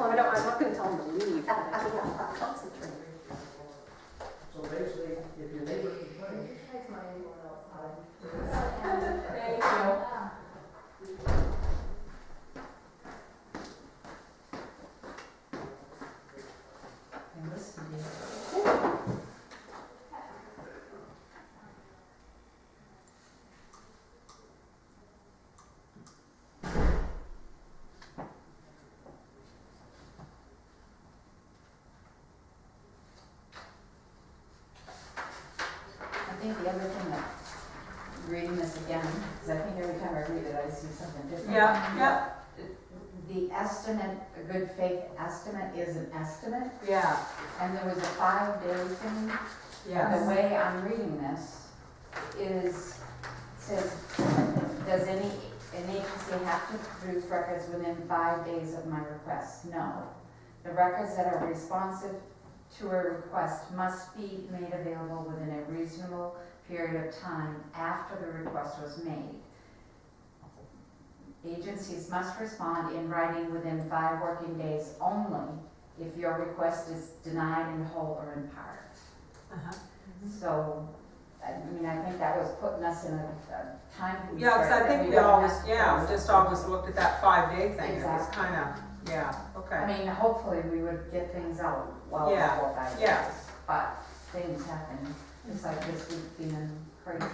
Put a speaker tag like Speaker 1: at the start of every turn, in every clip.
Speaker 1: Well, I'm not gonna tell them to leave, but I can't concentrate.
Speaker 2: So basically, if your neighbor complains,
Speaker 1: Thank you.
Speaker 3: And listen to you. I think the other thing that, reading this again, because I think every time I read it, I see something different.
Speaker 1: Yeah.
Speaker 3: The estimate, a good faith estimate is an estimate,
Speaker 1: Yeah,
Speaker 3: and there was a 5-day thing.
Speaker 1: yes.
Speaker 3: The way I'm reading this is, says, does an agency have to produce records within 5 days of my request? No. The records that are responsive to a request must be made available within a reasonable period of time after the request was made. Agencies must respond in writing within 5 working days only if your request is denied in whole or in part.
Speaker 1: Uh-huh.
Speaker 3: So, I mean, I think that was putting us in a time constraint.
Speaker 1: Yeah, because I
Speaker 3: that
Speaker 1: think we
Speaker 3: don't
Speaker 1: always,
Speaker 3: have to
Speaker 1: yeah, we
Speaker 3: close.
Speaker 1: just always looked at that 5-day thing. It was
Speaker 3: Exactly.
Speaker 1: kind of, yeah, okay.
Speaker 3: I mean, hopefully we would get things out well
Speaker 1: Yeah,
Speaker 3: before 5 days.
Speaker 1: yeah.
Speaker 3: But things happen, just like this week being crazy.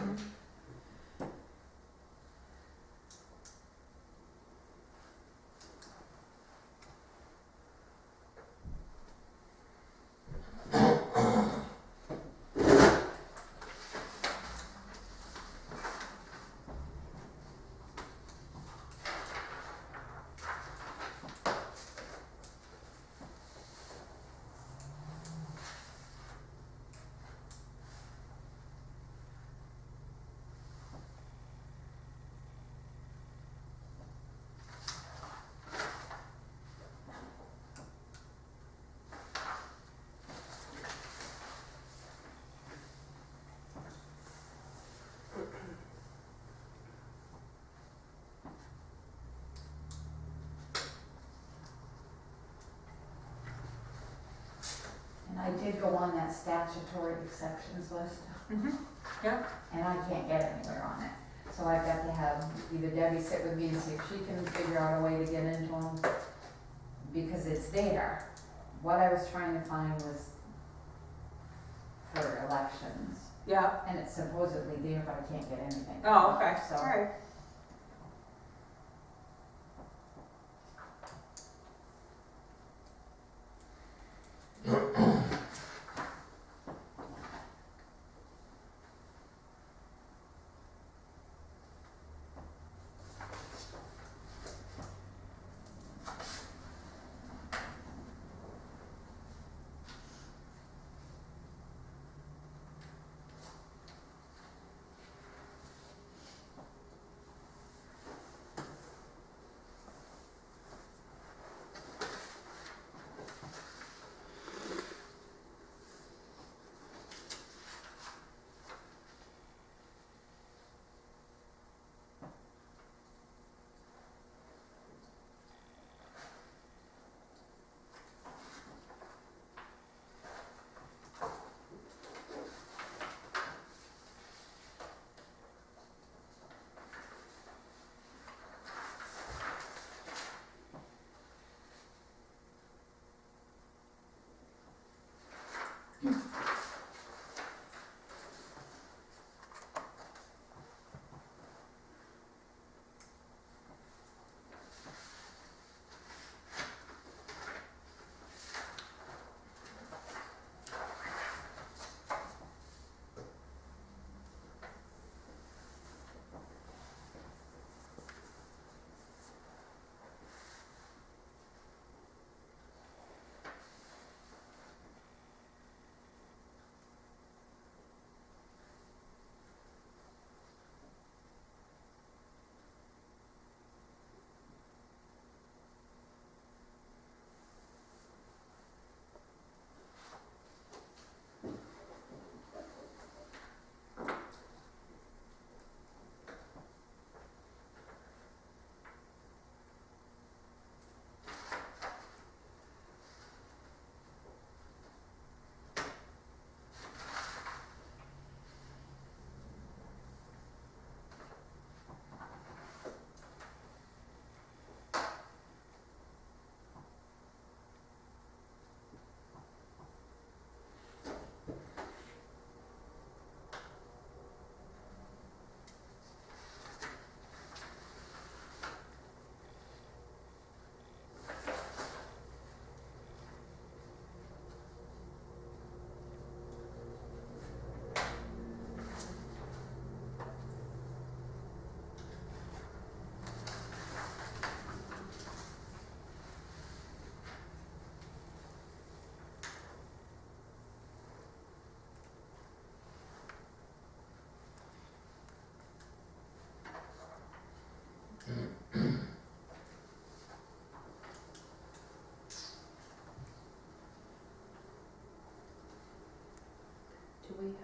Speaker 3: And I did go on that statutory exceptions list.
Speaker 1: Yeah.
Speaker 3: And I can't get anywhere on it. So I've got to have either Debbie sit with me and see if she can figure out a way to get into them, because it's there. What I was trying to find was for elections,
Speaker 1: Yeah.
Speaker 3: and it's supposedly there, but I can't get anything.
Speaker 1: Oh, okay,
Speaker 3: So-
Speaker 1: all right.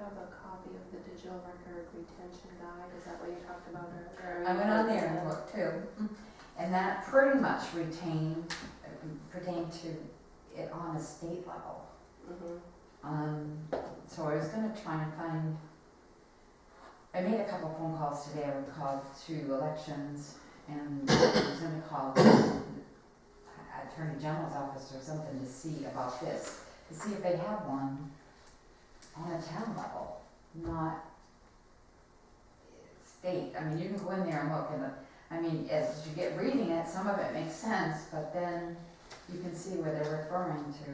Speaker 4: have a copy of the digital record retention guide? Is that what you talked about earlier?
Speaker 3: I went on there and looked too, and that pretty much pertained to it on a state level. So I was gonna try and find, I made a couple phone calls today. I would call to elections, and I was gonna call Attorney General's office or something to see about this, to see if they have one on a town level, not state. I mean, you can go in there and look, and I mean, as you get reading it, some of it makes sense, but then you can see where they're referring to.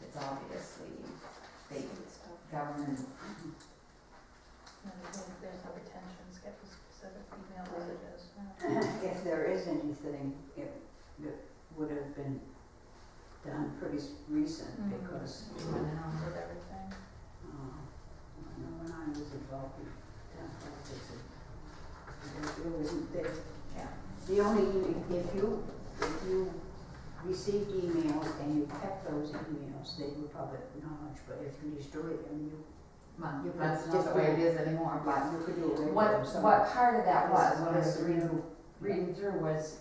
Speaker 3: It's obviously state government.
Speaker 4: There's no retention, schedule specific email messages.
Speaker 5: If there is anything, it would have been done pretty recent because,
Speaker 4: With everything.
Speaker 5: I know when I was involved in town politics, it wasn't there.
Speaker 3: Yeah.
Speaker 5: The only, if you received emails and you kept those emails, they were public knowledge, but if you destroyed them,
Speaker 3: Well,
Speaker 5: You could
Speaker 3: that's not
Speaker 5: just
Speaker 3: the way
Speaker 5: do-
Speaker 3: it is anymore, but
Speaker 5: you could do away with
Speaker 3: what
Speaker 5: them. So-
Speaker 3: part of that was, what I was
Speaker 5: Yes,
Speaker 3: reading through was,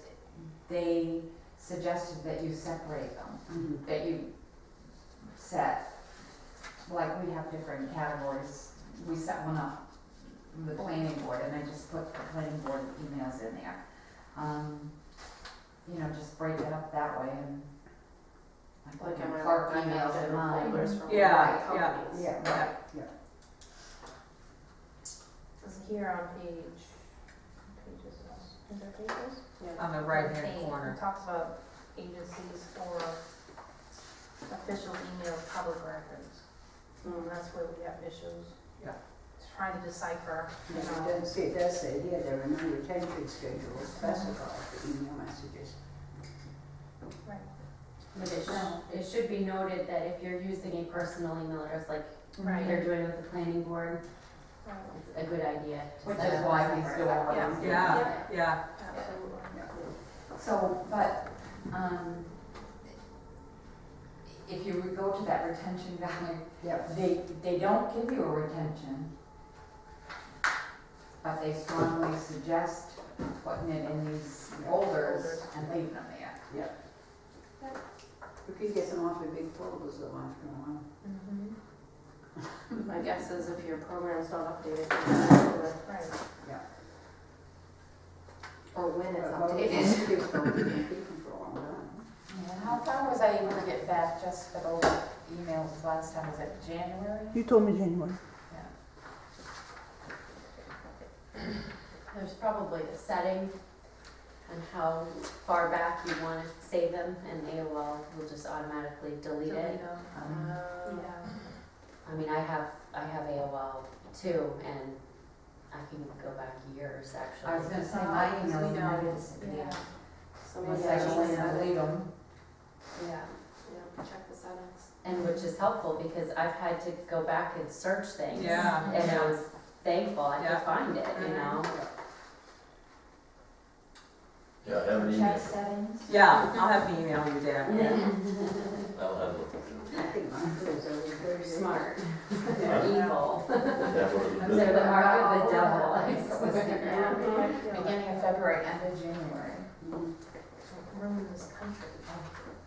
Speaker 3: they suggested that you separate them,
Speaker 5: Mhm.
Speaker 3: that you set, like we have different categories, we set one up, the planning board, and I just put the planning board emails in there. You know, just break it up that way, and I put
Speaker 4: Like, am
Speaker 3: my
Speaker 4: I
Speaker 3: clerk
Speaker 4: looking at
Speaker 3: emails in
Speaker 4: different
Speaker 3: mine.
Speaker 4: folders from
Speaker 1: Yeah,
Speaker 4: different
Speaker 1: yeah.
Speaker 4: companies?
Speaker 5: Yeah,
Speaker 1: Yeah.
Speaker 4: Because here on pages, is there pages? Yeah.
Speaker 1: On the right-hand
Speaker 4: Page,
Speaker 1: corner.
Speaker 4: It talks about agencies for official email public records. That's where we have issues.
Speaker 1: Yeah.
Speaker 4: Trying to decipher, you
Speaker 5: Yeah,
Speaker 4: know.
Speaker 5: it does say here, there are no retention schedules specified for email messages.
Speaker 4: Right.
Speaker 6: But it should be noted that if you're using a personal email address like
Speaker 4: Right.
Speaker 6: they're doing with the planning board,
Speaker 4: Right.
Speaker 6: it's a good idea to
Speaker 3: Which
Speaker 6: set
Speaker 3: is
Speaker 6: up a
Speaker 3: why he's
Speaker 6: separate
Speaker 3: doing what
Speaker 6: account.
Speaker 3: he's doing.
Speaker 1: Yeah.
Speaker 4: Absolutely.
Speaker 3: So, but, if you would go to that retention guide,
Speaker 5: Yep.
Speaker 3: they don't give you a retention, but they strongly suggest putting it in these folders and leaving them there.
Speaker 5: You could get some awfully big folders though after a while.
Speaker 4: My guess is if your program's not updated, you can do it. Right.
Speaker 5: Yeah.
Speaker 4: Or when it's
Speaker 5: But most of
Speaker 4: updated.
Speaker 5: these folders been keeping for a long time.
Speaker 3: And how far was I able to get back just for those emails last time? Was it January?
Speaker 7: You told me January.
Speaker 6: There's probably a setting on how far back you want to save them, and AOL will just automatically delete it.
Speaker 4: Yeah.
Speaker 6: I mean, I have AOL too, and I can go back years actually.
Speaker 3: I was gonna say, my
Speaker 4: Because
Speaker 3: emails
Speaker 4: we
Speaker 3: never
Speaker 4: don't-
Speaker 3: disappear.
Speaker 4: Yeah. So
Speaker 3: Unless
Speaker 4: maybe
Speaker 3: I
Speaker 4: I
Speaker 3: go
Speaker 4: should
Speaker 3: in and delete them.
Speaker 4: Yeah, check the settings.
Speaker 6: And which is helpful because I've had to go back and search things.
Speaker 1: Yeah.
Speaker 6: And I was thankful I
Speaker 1: Yeah.
Speaker 6: could find it, you know?
Speaker 8: Yeah, I have an
Speaker 3: Check
Speaker 8: email.
Speaker 3: settings.
Speaker 1: Yeah, I'll have to email you that.
Speaker 8: I'll have a look.
Speaker 5: I think mine was over 30.
Speaker 6: Smart.
Speaker 5: Yeah.
Speaker 6: Evil.
Speaker 8: Is that what it
Speaker 6: They're the
Speaker 8: is?
Speaker 6: mark of the devil, I
Speaker 3: It was
Speaker 6: swear.
Speaker 3: beginning of February, end of January.
Speaker 5: Mhm.
Speaker 4: Ruin this country.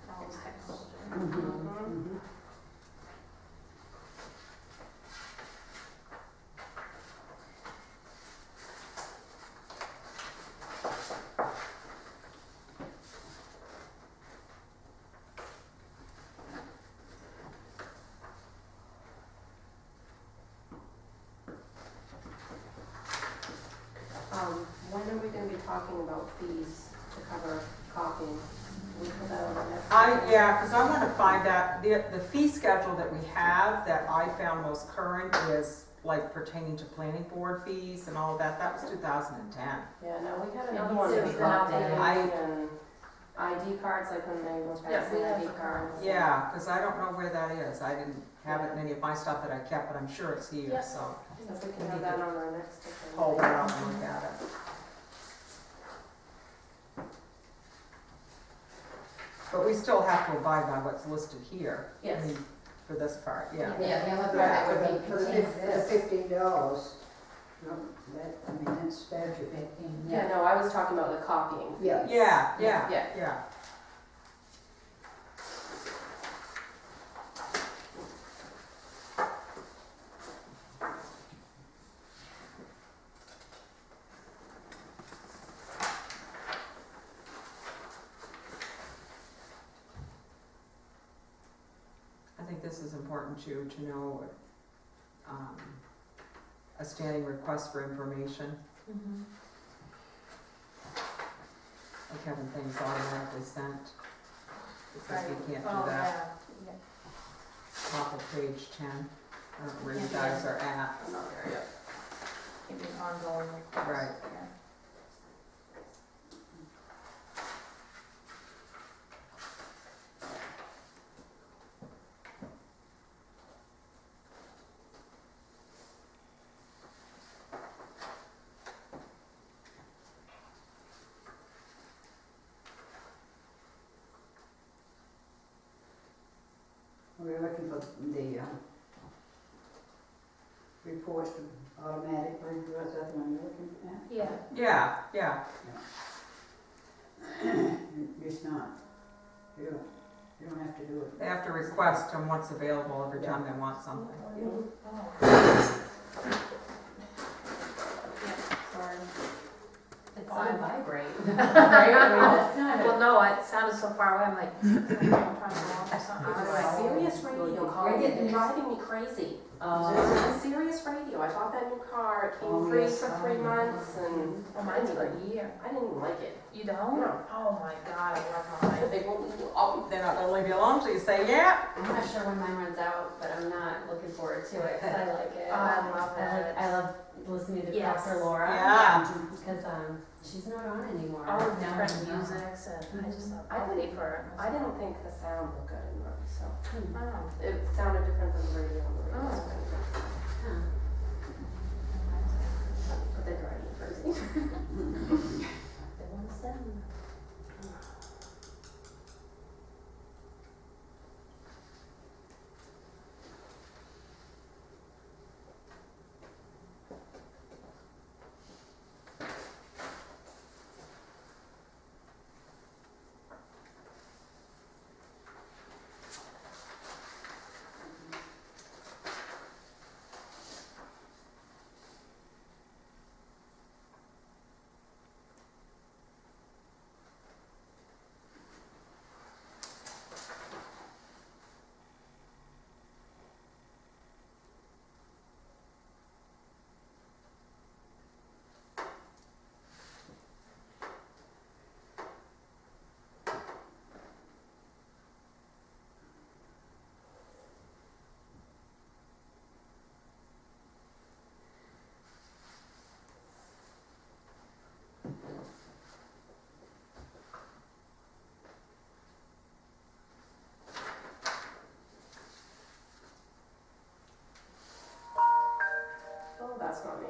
Speaker 4: All this technology.
Speaker 5: Mhm.
Speaker 4: When are we gonna be talking about fees to cover copying? We put that on the next.
Speaker 1: Yeah, because I want to find out, the fee schedule that we have that I found most current is like pertaining to planning board fees and all of that. That was 2010.
Speaker 4: Yeah, no, we had
Speaker 6: It
Speaker 4: another
Speaker 6: needs
Speaker 4: one
Speaker 6: to
Speaker 4: that
Speaker 6: be
Speaker 4: was updated
Speaker 1: updated.
Speaker 4: and ID cards, like when they were
Speaker 6: Yeah,
Speaker 4: passing
Speaker 6: we have
Speaker 4: ID
Speaker 6: the
Speaker 4: cards.
Speaker 1: Yeah, because I don't know where that is. I didn't have it in any of my stuff that I kept, but I'm sure it's here,
Speaker 4: Yeah.
Speaker 1: so
Speaker 4: So if we can have that on our next agenda.
Speaker 1: hold that out and look at it. But we still have to abide by what's listed here. I
Speaker 6: Yes.
Speaker 1: mean, for this part, yeah.
Speaker 3: Yeah, the only part that would be
Speaker 5: For the
Speaker 3: contains this.
Speaker 5: $15, no, that, I mean, that's badger.
Speaker 3: 15,
Speaker 7: Yeah, no, I was talking about the copying.
Speaker 5: Yeah.
Speaker 1: Yeah,
Speaker 7: Yeah.
Speaker 1: yeah. I think this is important too, to know, a standing request for information,
Speaker 4: Mhm.
Speaker 1: like having things automatically sent. Because we
Speaker 4: Right.
Speaker 1: can't
Speaker 4: Oh,
Speaker 1: do that.
Speaker 4: yeah.
Speaker 1: Top of page 10, where you
Speaker 4: Can't do
Speaker 1: guys are at.
Speaker 7: I'm not there yet.
Speaker 4: Can be an ongoing request.
Speaker 1: Right.
Speaker 4: Yeah.
Speaker 5: We're looking for the, reports to automatically, is that the one you're looking at?
Speaker 4: Yeah.
Speaker 1: Yeah.
Speaker 5: It's not, you don't have to do it.
Speaker 1: They have to request them what's available every time they want something.
Speaker 4: Oh. Yeah, sorry.
Speaker 6: It's on vibrate.
Speaker 3: Right? I mean, that's not
Speaker 4: Well, no, it sounded so far away, I'm like, I'm trying to go off or something. I was like,
Speaker 7: Serious radio call,
Speaker 3: You're
Speaker 7: it's
Speaker 3: getting-
Speaker 7: driving me crazy.
Speaker 6: Oh,
Speaker 7: Serious radio, I bought that new car, it
Speaker 5: Oh,
Speaker 7: came free
Speaker 5: yes.
Speaker 7: for 3 months and
Speaker 4: oh, mine's for a year.
Speaker 7: I didn't even like it.
Speaker 4: You don't?
Speaker 7: No.
Speaker 4: Oh my god, I love
Speaker 7: I
Speaker 4: mine.
Speaker 7: they won't leave you alone.
Speaker 1: They're not gonna leave you alone till you say, yeah.
Speaker 6: I'm not sure when mine runs out, but I'm not looking forward to it, 'cause I like it.
Speaker 4: Oh, I love it.
Speaker 6: I love listening to
Speaker 4: Yes.
Speaker 6: Dr. Laura.
Speaker 1: Yeah.
Speaker 6: Because, she's not on anymore.
Speaker 4: All the
Speaker 6: No,
Speaker 4: different
Speaker 6: no.
Speaker 4: musics and I just love,
Speaker 7: I
Speaker 4: I'll pay for it.
Speaker 7: I didn't think the sound looked good in them, so
Speaker 4: Oh.
Speaker 7: it sounded different than the radio on the radio.
Speaker 4: Oh.
Speaker 6: Huh.
Speaker 7: But they're driving me crazy.
Speaker 4: They want to send.
Speaker 7: Oh, that's not me.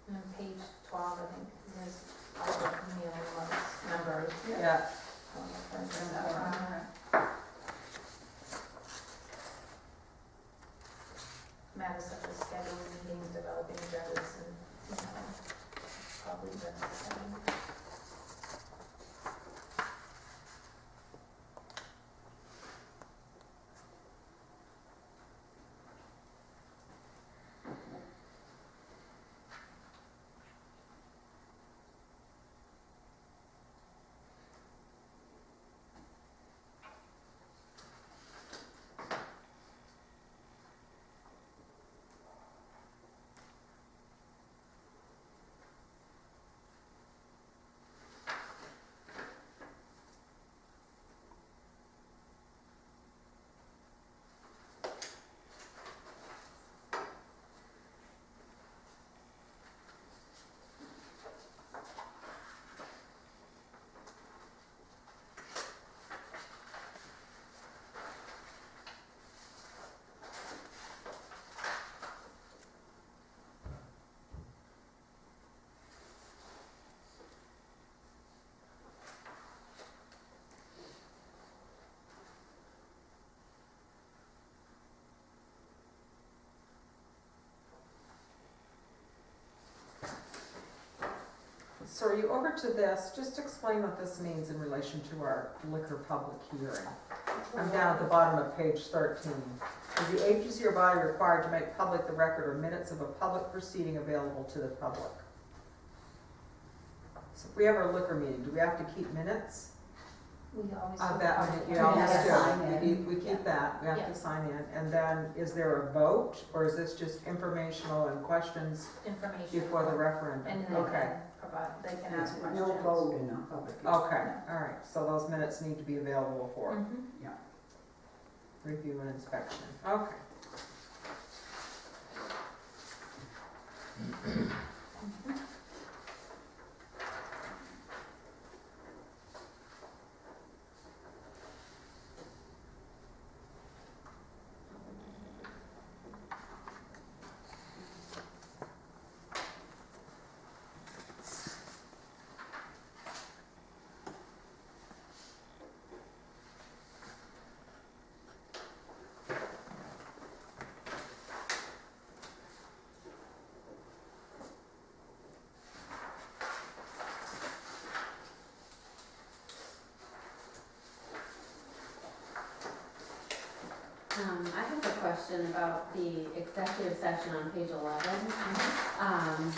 Speaker 4: And then page 12, I think, is all the mailing ones, numbers.
Speaker 1: Yeah.
Speaker 4: Oh, that's that one. Matters such as scheduling meetings, developing agendas, and, probably the setting.
Speaker 1: So are you over to this? Just explain what this means in relation to our liquor public hearing. I'm down at the bottom of page 13. Is the agency or body required to make public the record or minutes of a public proceeding available to the public? So if we have our liquor meeting, do we have to keep minutes
Speaker 4: We always.
Speaker 1: of
Speaker 4: do
Speaker 1: that?
Speaker 4: public
Speaker 1: We
Speaker 4: hearings.
Speaker 1: always
Speaker 3: have to sign
Speaker 1: do.
Speaker 3: in.
Speaker 1: We keep that. We have
Speaker 4: Yeah.
Speaker 1: to sign in. And then is there a vote or is this just informational and questions
Speaker 4: Information.
Speaker 1: before the referendum?
Speaker 4: And they
Speaker 1: Okay.
Speaker 4: can provide, they can ask questions.
Speaker 5: No vote in a public.
Speaker 1: Okay, all right, so those minutes need to be available for
Speaker 4: Mhm.
Speaker 1: review and inspection, okay.
Speaker 6: I have a question about the executive session on page 11.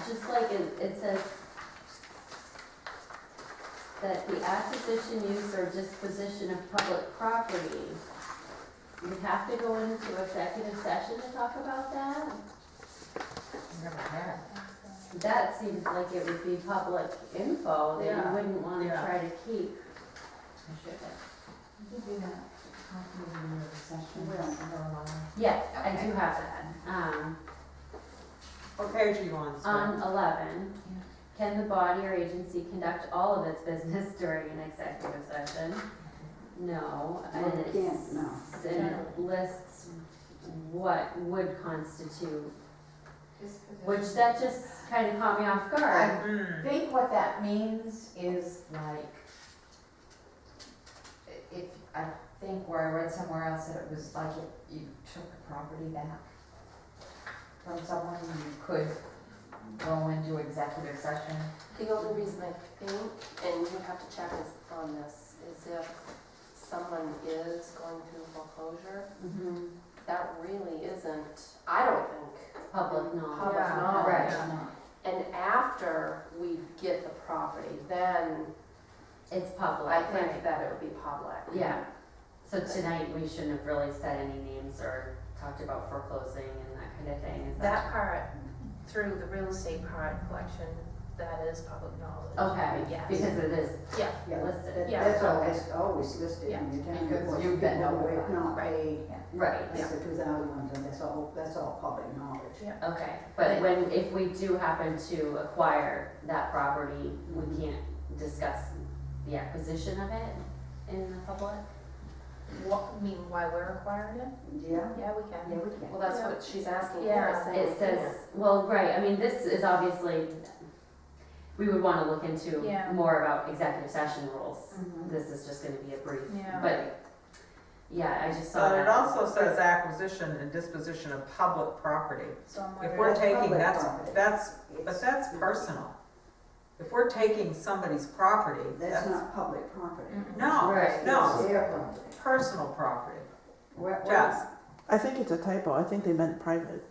Speaker 6: Just like it says that the acquisition, use, or disposition of public property, we have to go into executive session to talk about that?
Speaker 1: Never had.
Speaker 6: That seems like it would be public info that
Speaker 1: Yeah.
Speaker 6: you wouldn't want to
Speaker 1: Yeah.
Speaker 6: try to keep.
Speaker 3: Give you that copy of the session.
Speaker 6: Yes, I do have that.
Speaker 1: What page are you on, sir?
Speaker 6: On 11, can the body or agency conduct all of its business during an executive session? No.
Speaker 5: No,
Speaker 6: And
Speaker 5: it can't, no.
Speaker 6: And it lists what would constitute, which that just kind of caught me off guard.
Speaker 3: I think what that means is like, if, I think where I read somewhere else that it was like if you took a property back from someone, you could go into executive session.
Speaker 7: The only reason I think, and you have to check on this, is if someone is going through foreclosure, that really isn't, I don't think,
Speaker 6: Public knowledge.
Speaker 7: public
Speaker 1: Yeah.
Speaker 7: knowledge.
Speaker 6: Right.
Speaker 7: And after we get the property, then
Speaker 6: It's public.
Speaker 7: I think that it would be public.
Speaker 6: Yeah. So tonight, we shouldn't have really said any names or talked about foreclosing and that kind of thing, is
Speaker 4: That part, through the real estate part collection, that is public knowledge.
Speaker 6: Okay,
Speaker 4: Yes.
Speaker 6: because it is
Speaker 4: Yeah,
Speaker 5: Yeah,
Speaker 6: listed.
Speaker 5: that-
Speaker 4: Yeah.
Speaker 5: that's always listed in your town
Speaker 3: Because
Speaker 5: report.
Speaker 3: you've been
Speaker 5: People who
Speaker 3: notified.
Speaker 5: have not
Speaker 4: Right.
Speaker 5: paid,
Speaker 6: Right,
Speaker 5: that's the 2000 ones, and that's all public knowledge.
Speaker 4: yeah.
Speaker 6: okay. But when, if we do happen to acquire that property, we can't discuss the acquisition of it in the public?
Speaker 4: What, you mean why we're acquiring it?
Speaker 5: Yeah?
Speaker 4: Yeah, we can.
Speaker 5: Yeah, we can.
Speaker 7: Well, that's what she's asking
Speaker 4: Yeah.
Speaker 7: here, saying.
Speaker 6: It says, well, right, I mean, this is obviously, we would wanna look into
Speaker 4: Yeah.
Speaker 6: more about executive session rules.
Speaker 5: Mhm.
Speaker 6: This is just gonna be a brief,
Speaker 4: Yeah.
Speaker 6: but, yeah, I just saw
Speaker 1: But
Speaker 6: that.
Speaker 1: it also says acquisition and disposition of public property.
Speaker 4: So I'm
Speaker 1: If
Speaker 4: wondering.
Speaker 1: we're
Speaker 5: That's
Speaker 1: taking,
Speaker 5: public
Speaker 1: that's,
Speaker 5: property.
Speaker 1: but
Speaker 5: It's-
Speaker 1: that's personal. If we're taking somebody's property,
Speaker 5: That's not public property.
Speaker 4: Mm-mm.
Speaker 1: No,
Speaker 6: Right.
Speaker 1: no,
Speaker 5: It's their property.
Speaker 1: personal property.
Speaker 5: What-
Speaker 1: Jess?
Speaker 9: I think it's a typo. I think they meant private.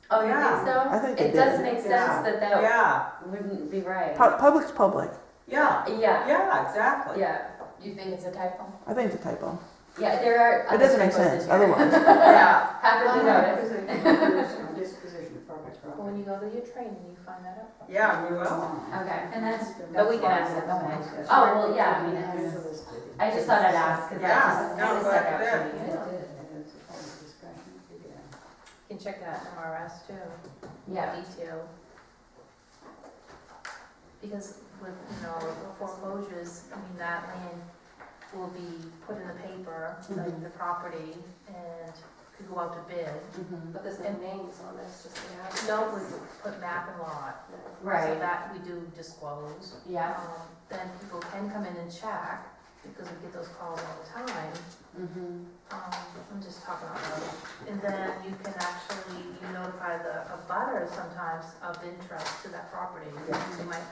Speaker 6: Oh, you
Speaker 1: Yeah.
Speaker 6: think so?
Speaker 9: I think they
Speaker 6: It does
Speaker 9: did.
Speaker 6: make sense
Speaker 1: Yeah.
Speaker 6: that that
Speaker 1: Yeah,
Speaker 6: wouldn't be right.
Speaker 9: Public's public.
Speaker 1: yeah,
Speaker 6: Yeah,
Speaker 1: yeah, exactly.
Speaker 6: yeah,
Speaker 3: You think it's a typo?
Speaker 9: I think it's a typo.
Speaker 6: yeah, there are
Speaker 9: It
Speaker 6: other
Speaker 9: doesn't make
Speaker 6: typos in
Speaker 9: sense
Speaker 6: here.
Speaker 9: otherwise.
Speaker 1: Yeah,
Speaker 6: Happen to notice.
Speaker 5: Disposition of public
Speaker 4: Well,
Speaker 5: property.
Speaker 4: when you go to your training, you find that out.
Speaker 1: yeah, we will.
Speaker 6: Okay, and that's,
Speaker 4: But we can
Speaker 5: why
Speaker 4: ask
Speaker 5: I
Speaker 4: it.
Speaker 5: said-
Speaker 6: oh, well, yeah, I mean,
Speaker 5: That's
Speaker 6: it's-
Speaker 5: listed.
Speaker 6: I just thought I'd ask, cause
Speaker 1: Yeah,
Speaker 6: that just
Speaker 1: no,
Speaker 6: kinda
Speaker 1: but
Speaker 6: stuck out
Speaker 1: there.
Speaker 6: to me.
Speaker 5: It is a public discussion, yeah.
Speaker 4: You can check that in MRS too.
Speaker 6: Yeah,
Speaker 4: Detail. Because with, you know, foreclosures, I mean, that land will be put in the paper, like the property, and could go out to bid.
Speaker 6: mhm,
Speaker 7: But there's no names on this, just the address.
Speaker 4: No, we put map and lot, so
Speaker 6: right,
Speaker 4: that we do disclose.
Speaker 6: yeah,
Speaker 4: Then people can come in and check, because we get those calls all the time.
Speaker 6: Mm-hmm.
Speaker 4: I'm just talking about that. And then you can actually, you notify the abutters sometimes of interest to that property.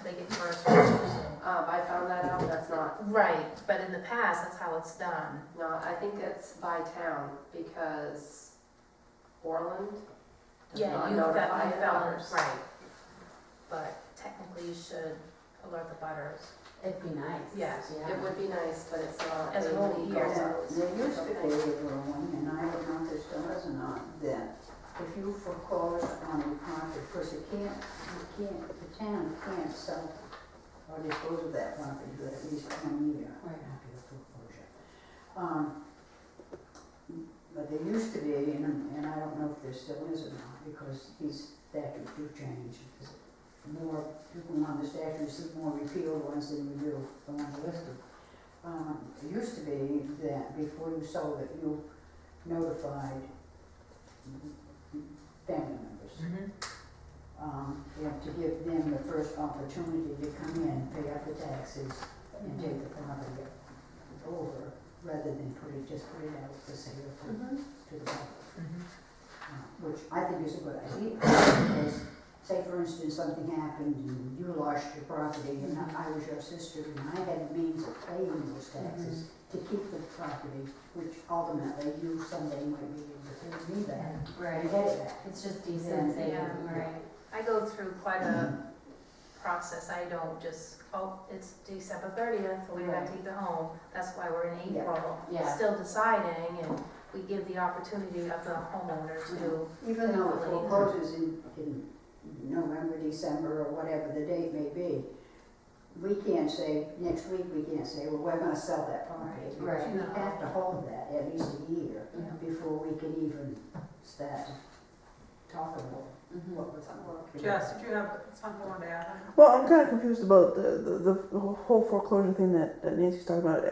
Speaker 4: They get first refusal.
Speaker 7: I found that out, that's not,
Speaker 4: Right, but in the past, that's how it's done.
Speaker 7: no, I think it's by town, because Orland does
Speaker 4: Yeah,
Speaker 7: not
Speaker 4: you've got,
Speaker 7: notify
Speaker 4: you fell in,
Speaker 7: others.
Speaker 4: right. But technically you should alert the butters.
Speaker 6: It'd be nice.
Speaker 4: Yes.
Speaker 6: Yeah.
Speaker 7: It would be nice, but it's not.
Speaker 4: As a rule
Speaker 7: legal,
Speaker 4: here,
Speaker 7: so
Speaker 5: There used to be a one, and I don't know if this still is or not, that if you foreclose on a property, of course the town can't sell or dispose of that property for at least 1 year after the foreclosure. But there used to be, and I don't know if there still is or not, because these statutes do change. The more people on the statutes, the more repealed ones than you do the ones listed. It used to be that before you sold it, you notified family members. You have to give them the first opportunity to come in, pay up the taxes, and take the property over, rather than just put it out for sale to the public. Which I think is a good idea, because say for instance, something happened and you lost your property and I was your sister and I had means of paying those taxes to keep the property, which ultimately you someday might be able to pay me back
Speaker 6: Right.
Speaker 5: and get it back.
Speaker 6: It's just decency.
Speaker 4: Yeah.
Speaker 6: Right.
Speaker 4: I go through quite a process. I don't just, it's December 30th, we have to take it home. That's why we're in April.
Speaker 6: Yeah.
Speaker 4: Still deciding, and we give the opportunity of the homeowner to,
Speaker 5: Even though it forecloses in November, December, or whatever the date may be, we can't say, next week we can't say, well, we're gonna sell that property. Because
Speaker 6: Right.
Speaker 5: we have to hold that at least a year before we can even start talking about
Speaker 6: Mm-hmm.
Speaker 5: what was on work.
Speaker 1: Jess, did you have something you wanted to add?
Speaker 9: Well, I'm kind of confused about the whole foreclosure thing that Nancy's talking about.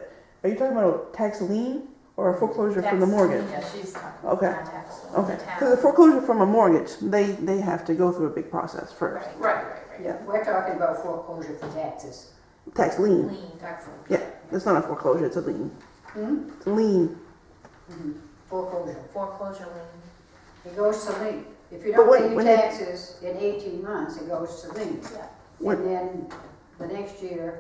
Speaker 9: Are you talking about tax lien or a foreclosure from the mortgage?
Speaker 4: yeah, she's talking
Speaker 9: Okay.
Speaker 4: about tax.
Speaker 9: Okay.
Speaker 4: The
Speaker 9: Because the
Speaker 4: town.
Speaker 9: foreclosure from a mortgage, they have to go through a big process first.
Speaker 4: Right.
Speaker 9: Yeah.
Speaker 5: We're talking about foreclosure for taxes.
Speaker 9: Tax lien.
Speaker 4: Lien, tax lien.
Speaker 9: Yeah. It's not a foreclosure, it's a lien.
Speaker 5: Hmm?
Speaker 9: It's a lien.
Speaker 5: Foreclosure.
Speaker 4: Foreclosure lien.
Speaker 5: It goes to lien. If you
Speaker 9: But
Speaker 5: don't
Speaker 9: wait,
Speaker 5: pay your
Speaker 9: when it-
Speaker 5: taxes in 18 months, it goes to lien.
Speaker 9: When-
Speaker 5: And then the next year,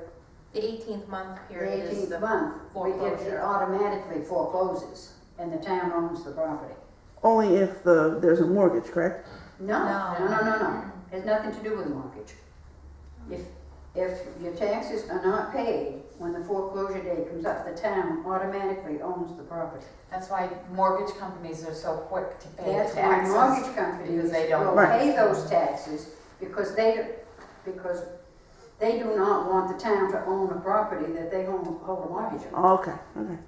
Speaker 4: The 18th month
Speaker 5: the
Speaker 4: period is
Speaker 5: 18th
Speaker 4: the
Speaker 5: month, it
Speaker 4: foreclosure.
Speaker 5: automatically forecloses and the town owns the property.
Speaker 9: Only if there's a mortgage, correct?
Speaker 5: No,
Speaker 4: No.
Speaker 5: no, no, no, no. It has nothing to do with the mortgage. If your taxes are not paid when the foreclosure date comes up, the town automatically owns the property.
Speaker 3: That's why mortgage companies are so quick to pay the
Speaker 5: That's why
Speaker 3: taxes.
Speaker 5: mortgage companies
Speaker 3: because they don't-
Speaker 5: will
Speaker 9: Right.
Speaker 5: pay those taxes because they do not want the town to own a property that they hold a mortgage on.
Speaker 9: Oh, okay. Okay.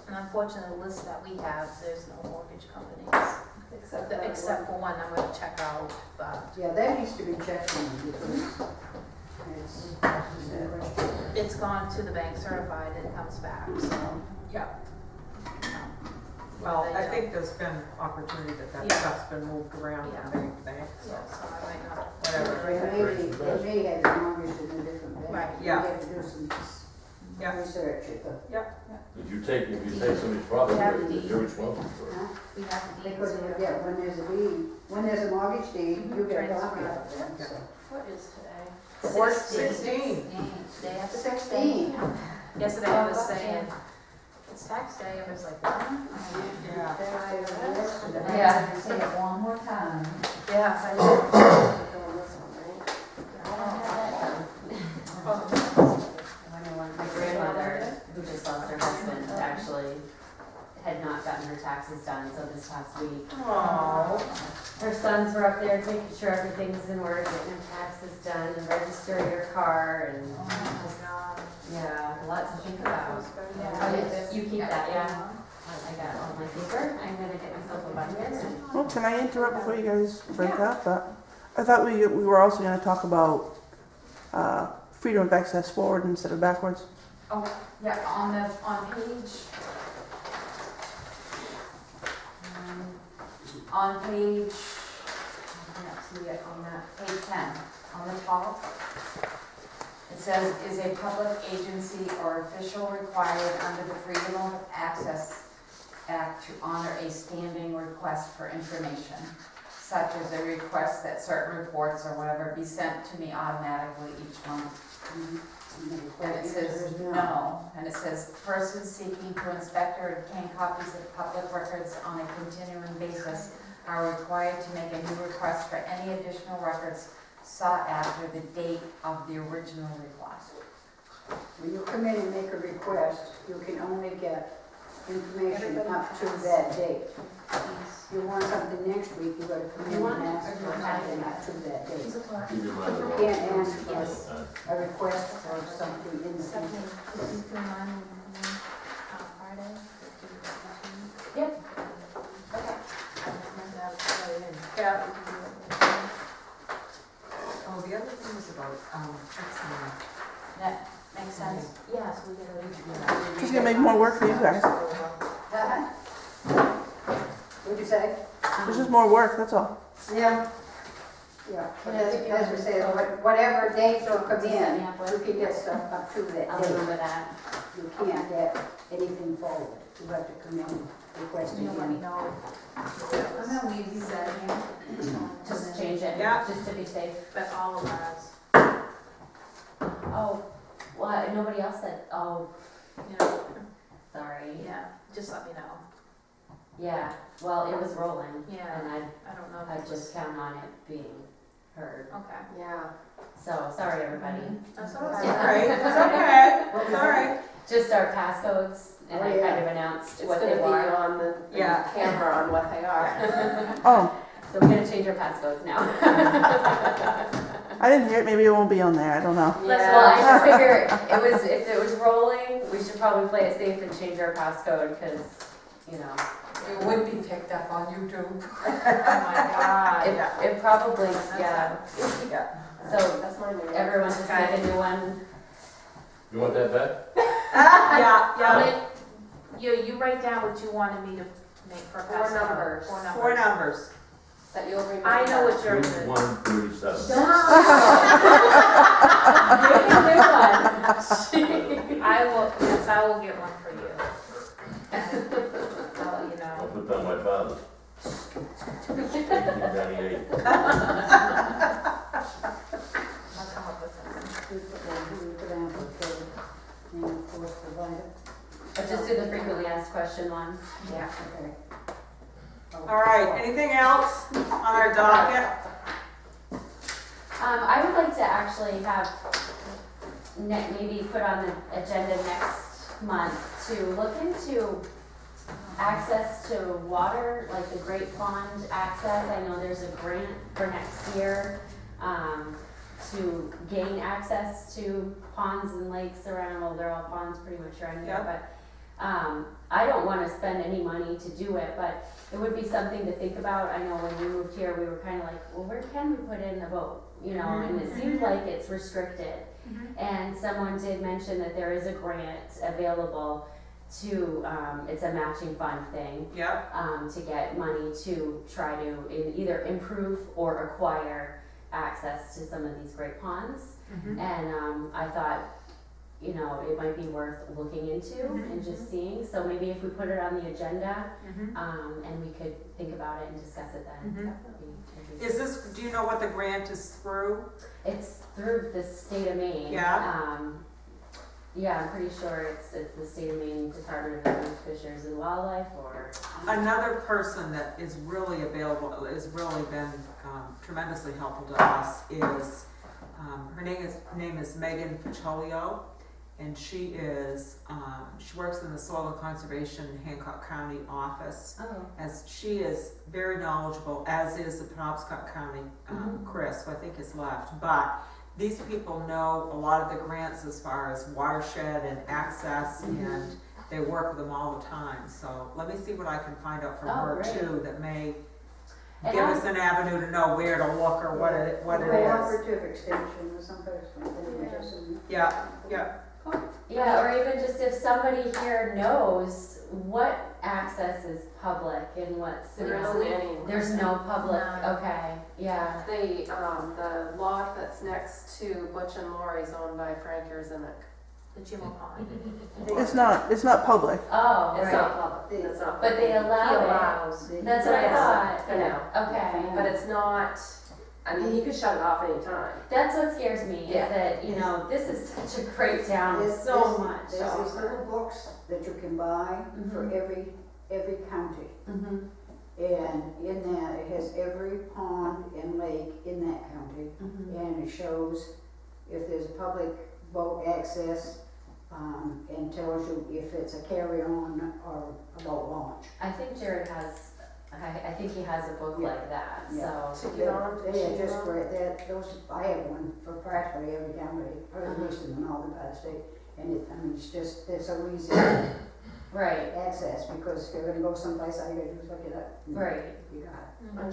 Speaker 4: And unfortunately, the list that we have, there's no mortgage companies, except for one I'm gonna check out, but
Speaker 5: Yeah, that needs to be checked on because it's a question.
Speaker 4: it's gone to the bank certified and it comes back, so.
Speaker 1: Yeah. Well, I think there's been opportunity that
Speaker 4: Yeah.
Speaker 1: stuff's been moved around from bank to bank, so
Speaker 4: Yeah, so I might not,
Speaker 1: whatever.
Speaker 5: They may have it mortgaged in a different bank.
Speaker 4: Right.
Speaker 1: Yeah.
Speaker 5: You have to do some
Speaker 1: Yeah.
Speaker 5: research at the,
Speaker 8: If you take somebody's property,
Speaker 4: We have the
Speaker 8: you're responsible for it.
Speaker 4: we have the deeds
Speaker 5: because
Speaker 4: here.
Speaker 5: when there's a deed, when there's a mortgage deed, you get a copy of
Speaker 4: Transfer.
Speaker 5: it, so.
Speaker 4: What is today?
Speaker 1: 16.
Speaker 4: Day after
Speaker 5: 16.
Speaker 4: Yesterday I was saying, it's tax day, I was like, what?
Speaker 1: Yeah.
Speaker 3: Yeah, say it one more time.
Speaker 4: Yeah, I
Speaker 7: Go on this one, right?
Speaker 6: My grandmother, who just lost her husband, actually had not gotten her taxes done, so this past week.
Speaker 1: Aww.
Speaker 6: Her sons were up there taking sure everything was in order, getting her taxes done, and registering her car, and just, yeah, a lot to think about. You keep that, yeah? I got all my paper, I'm gonna get myself a binder. and-
Speaker 9: Well, can I interrupt before you guys break up? I thought we were also going to talk about freedom of access forward instead of backwards.
Speaker 3: Oh, yeah, on page, I can't see it on that, page 10, on the top. It says, is a public agency or official required under the Freedom of Access Act to honor a standing request for information, such as a request that certain reports or whatever be sent to me automatically each month? And it says no, and it says persons seeking to inspect or obtain copies of public records on a continuing basis are required to make a new request for any additional records sought after the date of the original request.
Speaker 5: When you come in and make a request, you can only get information up to that date. If you want something next week, you gotta come in and ask for something up to that date.
Speaker 8: Keep your mind
Speaker 5: You
Speaker 8: off.
Speaker 5: can't ask
Speaker 3: Yes.
Speaker 5: for a request for something in the
Speaker 4: Stephanie,
Speaker 5: future.
Speaker 4: could you come on on Friday?
Speaker 3: Yep.
Speaker 1: Yeah. Oh, the other thing was about,
Speaker 3: That makes sense?
Speaker 4: Yes, we gotta.
Speaker 9: Just gonna make more work for you guys.
Speaker 5: What'd you say?
Speaker 9: It's just more work, that's all.
Speaker 5: Yeah. Yeah, but as we say, whatever dates will come in, you can get stuff up to that
Speaker 3: I'll
Speaker 5: date.
Speaker 3: remember that.
Speaker 5: You can't get anything forward. You have to come in and request
Speaker 4: You know, let me
Speaker 5: again.
Speaker 4: know.
Speaker 3: I'm gonna leave these out here. Just change it,
Speaker 1: Yeah.
Speaker 3: just to be safe.
Speaker 4: But all of ours,
Speaker 3: Oh, what, nobody else said, oh,
Speaker 4: you know,
Speaker 3: sorry.
Speaker 4: yeah, just let me know.
Speaker 3: Yeah, well, it was rolling,
Speaker 4: Yeah,
Speaker 3: and
Speaker 4: I don't know
Speaker 3: I
Speaker 4: if it was,
Speaker 3: just count on it being heard.
Speaker 4: okay.
Speaker 7: Yeah.
Speaker 3: So, sorry, everybody.
Speaker 4: That's
Speaker 1: it's
Speaker 4: okay.
Speaker 1: all right, it's okay, it's all right.
Speaker 3: Just our passcodes, and
Speaker 5: Oh,
Speaker 3: I
Speaker 5: yeah.
Speaker 3: kind of announced
Speaker 7: It's
Speaker 3: what
Speaker 7: gonna
Speaker 3: they
Speaker 7: be
Speaker 3: were.
Speaker 7: on the
Speaker 1: Yeah.
Speaker 7: camera on what they are.
Speaker 9: Oh,
Speaker 3: So we're gonna change our passcodes now.
Speaker 9: I didn't hear it, maybe it won't be on there, I don't know.
Speaker 3: Well, I just figure if it was rolling, we should probably play it safe and change our passcode, because, you know,
Speaker 5: It would be picked up on YouTube.
Speaker 4: Oh my God.
Speaker 3: it probably, yeah.
Speaker 1: Yeah.
Speaker 3: So
Speaker 7: That's my new one.
Speaker 3: everyone just make a new one.
Speaker 8: You want that back?
Speaker 1: Yeah,
Speaker 4: You write down what you wanted me to make for
Speaker 7: Four
Speaker 4: passcode.
Speaker 7: numbers.
Speaker 1: four numbers.
Speaker 7: That you'll remember.
Speaker 4: I know what yours is.
Speaker 8: 137.
Speaker 4: I will, yes, I will get one for you. And I'll let you
Speaker 8: I'll
Speaker 4: know.
Speaker 8: put down my father's. 1898.
Speaker 4: I'll come up with something.
Speaker 5: We put down for code, and of course provider.
Speaker 3: But just do the frequently asked question one.
Speaker 4: Yeah.
Speaker 5: Okay.
Speaker 1: All right, anything else on our docket?
Speaker 3: I would like to actually have maybe put on the agenda next month to look into access to water, like the Great Pond access. I know there's a grant for next year to gain access to ponds and lakes around, well, they're all ponds pretty much around here,
Speaker 1: Yeah.
Speaker 3: but I don't want to spend any money to do it, but it would be something to think about. I know when we moved here, we were kind of like, well, where can we put in a boat? You know, and it seemed like it's restricted. And someone did mention that there is a grant available to, it's a matching fund thing,
Speaker 1: Yep,
Speaker 3: to get money to try to either improve or acquire access to some of these great ponds. And I thought, you know, it might be worth looking into and just seeing. So maybe if we put it on the agenda, and we could think about it and discuss it then. That would be-
Speaker 1: is this, do you know what the grant is through?
Speaker 3: It's through the state of Maine.
Speaker 1: Yeah.
Speaker 3: Yeah, I'm pretty sure it's the state of Maine Department of Fisheries and Wildlife, or.
Speaker 1: Another person that is really available, has really been tremendously helpful to us is, her name is Megan Picciolio, and she works in the Soil and Conservation Hancock County office.
Speaker 3: Oh.
Speaker 1: As she is very knowledgeable, as is the Penobscot County, Chris, who I think is left, but these people know a lot of the grants as far as watershed and access, and they work with them all the time. So let me see what I can find out from her
Speaker 3: great.
Speaker 1: too, that may
Speaker 3: And
Speaker 1: give
Speaker 3: I'm-
Speaker 1: us an avenue to know where to look or what it is.
Speaker 5: Cooperative extension or something.
Speaker 1: Yeah, yeah.
Speaker 3: Yeah, or even just if somebody here knows what
Speaker 6: access is public and what's,
Speaker 7: There isn't any.
Speaker 6: there's no public,
Speaker 4: No.
Speaker 6: okay, yeah.
Speaker 7: The lot that's next to Butch and Lori's owned by Frank Yerzinik.
Speaker 4: The Jim O'Connor.
Speaker 9: It's not public.
Speaker 6: Oh,
Speaker 7: It's
Speaker 6: right.
Speaker 7: not public, it's not.
Speaker 6: But they
Speaker 7: public.
Speaker 6: allow
Speaker 4: He
Speaker 6: it.
Speaker 4: allows.
Speaker 6: That's what I thought.
Speaker 7: For now.
Speaker 6: Okay.
Speaker 7: But it's not, I mean, he could shut it off anytime.
Speaker 6: That's what scares me, is
Speaker 7: Yeah.
Speaker 6: that, you know, this is such a great town,
Speaker 5: There's-
Speaker 6: so
Speaker 5: there's-
Speaker 6: much.
Speaker 5: There's these little books that you can buy for every county.
Speaker 6: Mm-hmm,
Speaker 5: And in that, it has every pond and lake in that county.
Speaker 6: mm-hmm.
Speaker 5: And it shows if there's public boat access, and tells you if it's a carry-on or a boat launch.
Speaker 6: I think Jared has, I think he has a book
Speaker 5: Yeah.
Speaker 6: like that,
Speaker 5: Yeah.
Speaker 6: so.
Speaker 7: To get on, to
Speaker 5: They are
Speaker 7: cheat
Speaker 5: just
Speaker 7: on.
Speaker 5: great, I have one for practically every county, or at least in the northern part of the state. And it's just, they're so easy to
Speaker 6: Right,
Speaker 5: access, because if you're gonna go someplace, all you gotta do is look it up.
Speaker 6: right.
Speaker 5: You got it.
Speaker 4: Mhm.